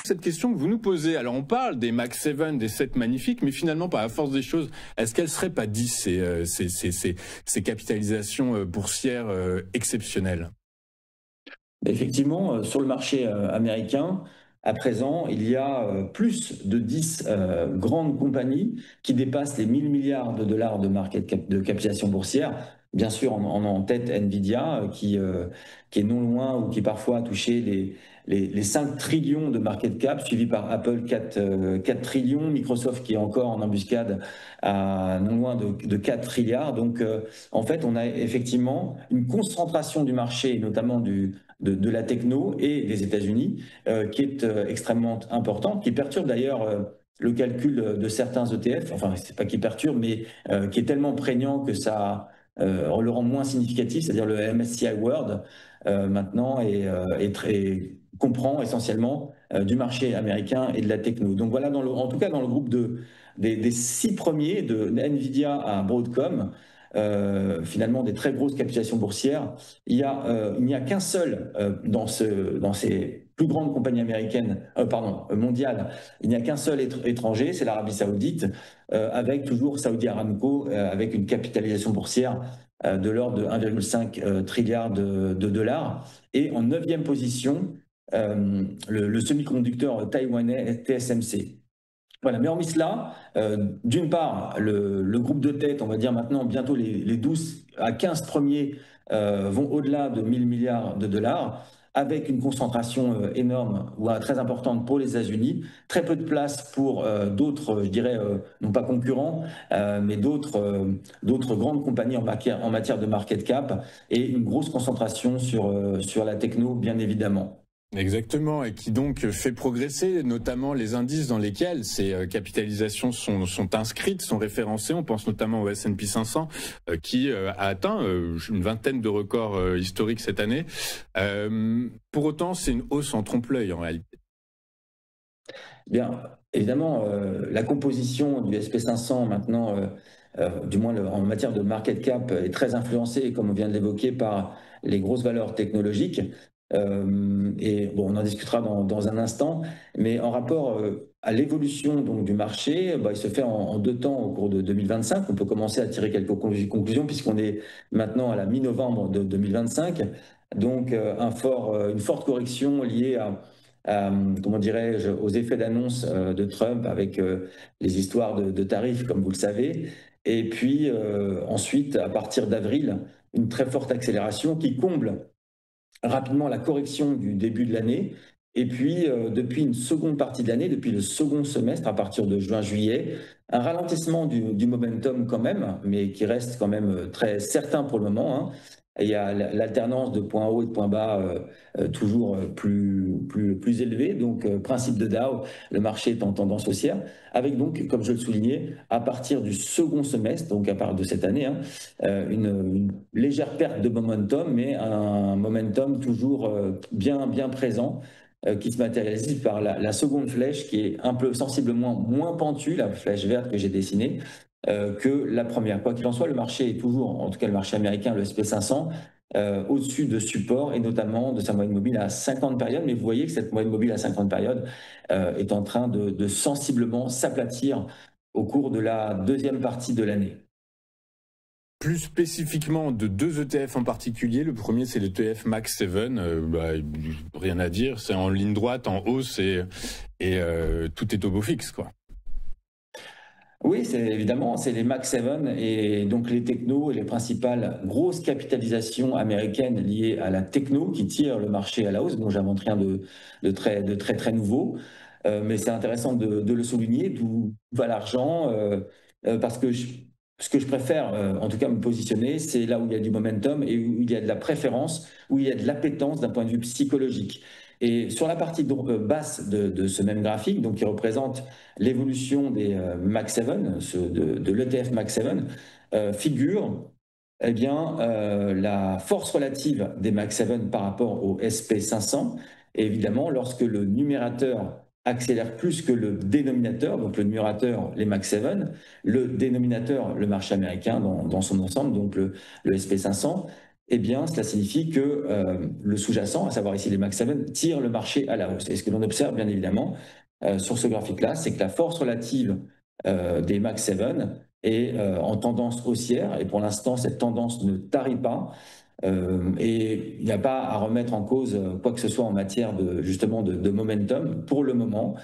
Cette question que vous nous posez, alors on parle des Max 7, des 7 magnifiques, mais finalement, par la force des choses, est-ce qu'elles ne seraient pas 10, ces capitalisations boursières exceptionnelles? Effectivement, sur le marché américain, à présent, il y a plus de 10 grandes compagnies qui dépassent les 1000 milliards de dollars de de capitalisation boursière. Bien sûr, on a en tête Nvidia, qui est non loin ou qui parfois a touché les 5 trillions de market cap, suivi par Apple 4 trillions, Microsoft qui est encore en embuscade à non loin de 4 trilliards. Donc, en fait, on a effectivement une concentration du marché, notamment de la techno et des États-Unis, qui est extrêmement importante, qui perturbe d'ailleurs le calcul de certains ETF, enfin, c'est pas qui perturbe, mais qui est tellement prégnant que ça le rend moins significatif, c'est-à-dire le MSCI World, maintenant, comprend essentiellement du marché américain et de la techno. Donc voilà, en tout cas, dans le groupe des 6 premiers, de Nvidia à Broadcom, finalement des très grosses capitalisations boursières, il n'y a qu'un seul dans ces plus grandes compagnies américaines, mondiales, il n'y a qu'un seul étranger, c'est l'Arabie Saoudite, avec toujours Saudi Aramco, avec une capitalisation boursière de l'ordre de 1,5 trilliard de dollars. Et en 9e position, le semi-conducteur taïwanais TSMC. Voilà, mais hormis cela, d'une part, le groupe de tête, on va dire maintenant, bientôt les 12 à 15 premiers vont au-delà de 1000 milliards de dollars, avec une concentration énorme ou très importante pour les États-Unis, très peu de place pour d'autres, je dirais, non pas concurrents, mais d'autres grandes compagnies en matière de market cap, et une grosse concentration sur la techno, bien évidemment. Exactement, et qui donc fait progresser notamment les indices dans lesquels ces capitalisations sont inscrites, sont référencées. On pense notamment au S&P 500 qui a atteint une vingtaine de records historiques cette année. Pour autant, c'est une hausse en trompe-l'œil en réalité. Bien, évidemment, la composition du SP500 maintenant, du moins en matière de market cap, est très influencée, comme on vient de l'évoquer, par les grosses valeurs technologiques. Et bon, on en discutera dans un instant, mais en rapport à l'évolution donc du marché, il se fait en 2 temps au cours de 2025. On peut commencer à tirer quelques conclusions puisqu'on est maintenant à la mi-novembre de 2025. Donc une forte correction liée comment dirais-je, aux effets d'annonce de Trump avec les histoires de tarifs, comme vous le savez. Et puis ensuite, à partir d'avril, une très forte accélération qui comble rapidement la correction du début de l'année. Et puis, depuis une seconde partie de l'année, depuis le second semestre, à partir de juin-juillet, un ralentissement du momentum quand même, mais qui reste quand même très certain pour le moment, hein. Et il y a l'alternance de points hauts et de points bas toujours plus élevés. Donc, principe de Dow, le marché est en tendance haussière, avec donc, comme je le soulignais, à partir du second semestre, donc à partir de cette année, hein, une légère perte de momentum, mais un momentum toujours bien présent, qui se matérialise par la seconde flèche qui est un peu sensiblement moins pentue, la flèche verte que j'ai dessinée, que la première. Quoi qu'il en soit, le marché est toujours, en tout cas le marché américain, le SP500, au-dessus de support et notamment de sa moyenne mobile à 50 périodes. Mais vous voyez que cette moyenne mobile à 50 périodes est en train de sensiblement s'aplatir au cours de la deuxième partie de l'année. Plus spécifiquement de 2 ETF en particulier. Le premier, c'est l'ETF Max 7. Rien à dire, c'est en ligne droite, en hausse et tout est au beau fixe, quoi. Oui, c'est les Max 7 et donc les technos et les principales grosses capitalisations américaines liées à la techno qui tirent le marché à la hausse. Bon, j'invente rien de très nouveau, mais c'est intéressant de le souligner, d'où va l'argent, parce que ce que je préfère, en tout cas me positionner, c'est là où il y a du momentum et où il y a de la préférence, où il y a de l'appétence d'un point de vue psychologique. Et sur la partie basse de ce même graphique, donc qui représente l'évolution des Max 7, de l'ETF Max 7, figure eh bien, la force relative des Max 7 par rapport au SP500. Et évidemment, lorsque le numérateur accélère plus que le dénominateur, donc le numérateur, les Max 7, le dénominateur, le marché américain dans son ensemble, donc le SP500, eh bien, cela signifie que le sous-jacent, à savoir ici les Mag 7, tire le marché à la hausse. Et ce que l'on observe, bien évidemment, sur ce graphique-là, c'est que la force relative des Mag 7 est en tendance haussière. Et pour l'instant, cette tendance ne tarit pas. Et il n'y a pas à remettre en cause quoi que ce soit en matière justement de momentum pour le moment.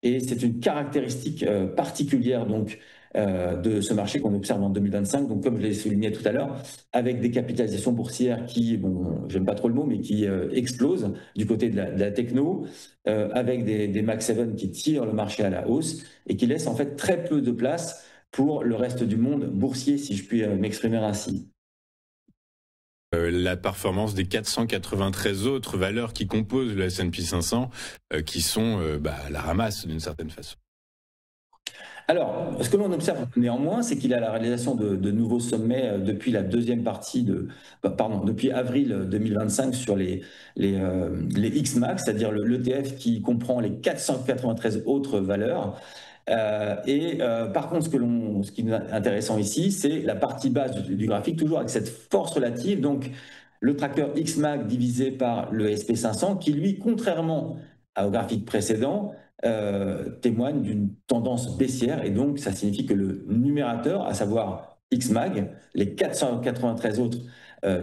Et c'est une caractéristique particulière donc de ce marché qu'on observe en 2025. Donc, comme je l'ai souligné tout à l'heure, avec des capitalisations boursières qui, bon, j'aime pas trop le mot, mais qui explosent du côté de la techno, avec des Mag 7 qui tirent le marché à la hausse et qui laissent en fait très peu de place pour le reste du monde boursier, si je puis m'exprimer ainsi. La performance des 493 autres valeurs qui composent le S&P 500, qui sont à la ramasse d'une certaine façon. Alors, ce que l'on observe néanmoins, c'est qu'il y a la réalisation de nouveaux sommets depuis la deuxième partie depuis avril 2025 sur les XMAX, c'est-à-dire l'ETF qui comprend les 493 autres valeurs. Par contre, ce qui est intéressant ici, c'est la partie basse du graphique, toujours avec cette force relative. Donc, le tracker XMAC divisé par le SP500, qui lui, contrairement au graphique précédent, témoigne d'une tendance baissière. Et donc, ça signifie que le numérateur, à savoir XMAG, les 493 autres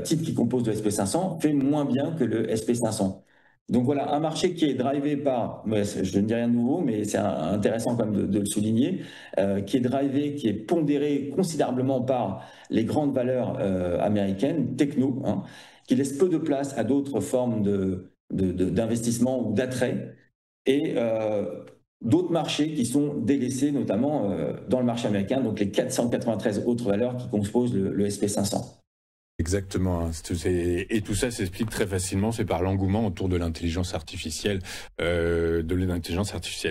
titres qui composent le SP500, fait moins bien que le SP500. Donc voilà, un marché qui est drivé par, je ne dis rien de nouveau, mais c'est intéressant quand même de le souligner, qui est drivé, qui est pondéré considérablement par les grandes valeurs américaines, techno, hein, qui laisse peu de place à d'autres formes d'investissement ou d'attrait, et d'autres marchés qui sont délaissés, notamment dans le marché américain, donc les 493 autres valeurs qui composent le SP500. Exactement. Hein. Et tout ça s'explique très facilement, c'est par l'engouement autour de l'intelligence artificielle.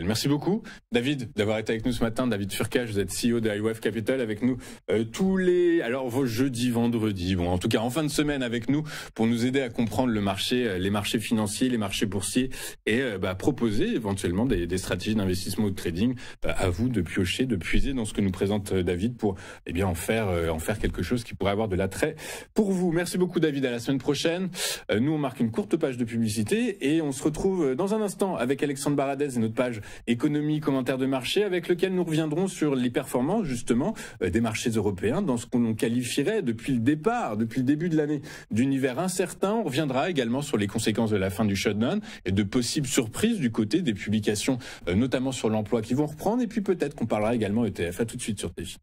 Merci beaucoup, David, d'avoir été avec nous ce matin. David Furcage, vous êtes CEO de iWave Capital, avec nous vos jeudis, vendredis, en tout cas en fin de semaine avec nous pour nous aider à comprendre le marché, les marchés financiers, les marchés boursiers et proposer éventuellement des stratégies d'investissement ou de trading à vous de piocher, de puiser dans ce que nous présente David pour en faire quelque chose qui pourrait avoir de l'attrait pour vous. Merci beaucoup David, à la semaine prochaine. Nous on marque une courte page de publicité et on se retrouve dans un instant avec Alexandre Baradez et notre page économie, commentaires de marché avec lequel nous reviendrons sur les performances justement des marchés européens dans ce qu'on qualifierait depuis le début de l'année d'univers incertain. On reviendra également sur les conséquences de la fin du shutdown et de possibles surprises du côté des publications notamment sur l'emploi qui vont reprendre et puis peut-être qu'on parlera également ETF. À tout de suite sur TFI.